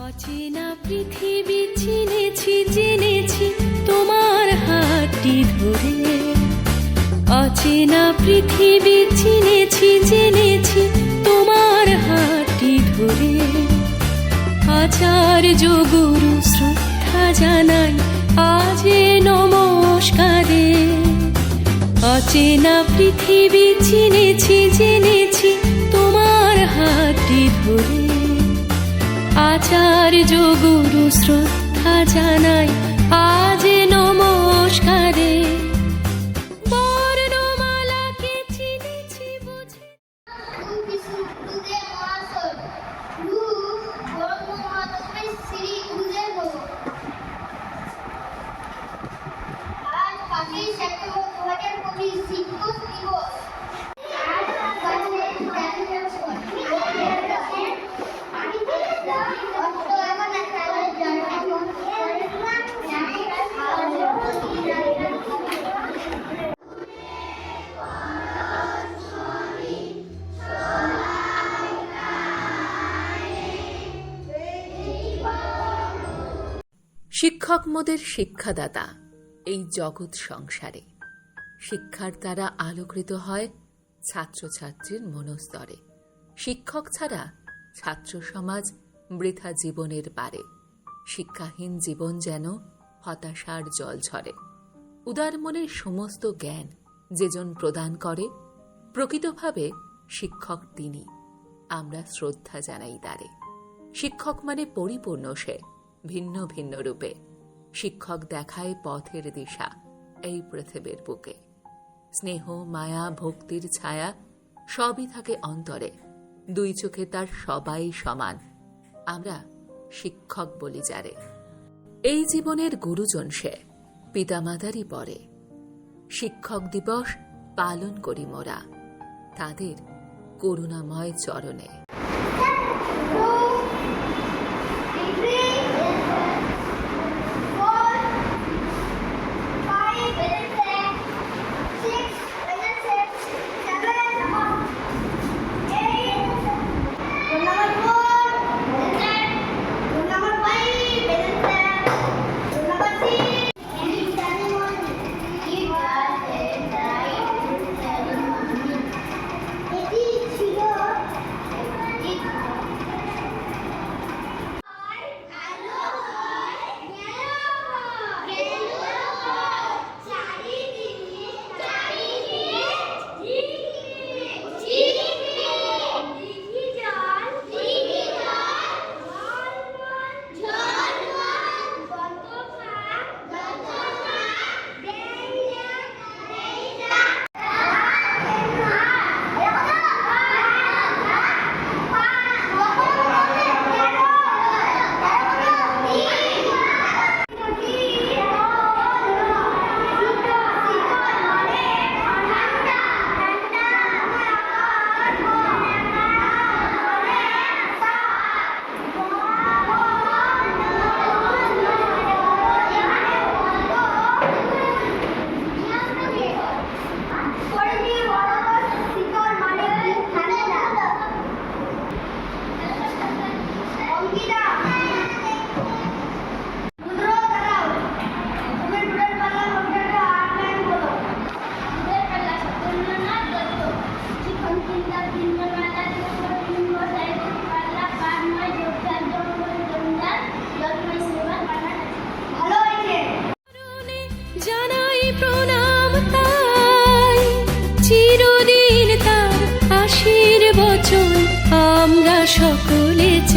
অচেনা পৃথিবী চিনেছি জেনেছি তোমার হাতটি ধরে। অচেনা পৃথিবী চিনেছি জেনেছি তোমার হাতটি ধরে। আচার্য গুরু শ্রদ্ধা জানাই আজ নমস্কারে। অচেনা পৃথিবী চিনেছি জেনেছি তোমার হাতটি ধরে। আচার্য গুরু শ্রদ্ধা জানাই আজ নমস্কারে। বর্ণমালাকে চিনেছি বুঝে। আজ 5ই সেপ্টেম্বর 2025 শিক্ষক দিবস। শিক্ষক মোদের শিক্ষাদাতা এই জগৎ সংসারে। শিক্ষার দ্বারা আলোকিত হয় ছাত্রছাত্রীর মনস্তরে। শিক্ষক ছাড়া ছাত্র সমাজ বৃথা জীবনের পারে। শিক্ষাহীন জীবন যেন হতাশার জল ঝরে। উদার মনের সমস্ত জ্ঞান যেজন প্রদান করে, প্রকৃতভাবে শিক্ষক তিনি। আমরা শ্রদ্ধা জানাই তারে। শিক্ষক মানে পরিপূর্ণ সে, ভিন্ন ভিন্ন রূপে। শিক্ষক দেখায় পথের দিশা এই পৃথিবীর বুকে। স্নেহ মায়া ভক্তির ছায়া সবই থাকে অন্তরে। দুই চোখে তার সবাই সমান। আমরা শিক্ষক বলি যারে। এই জীবনের গুরুজন সে, পিতামাতারই পরে। শিক্ষক দিবস পালন করি মোরা তাদের করুণাময় চরণে। জানাই প্রণাম তাই, চিরদিন তার আশীর্বচন আমরা সকলে চাই।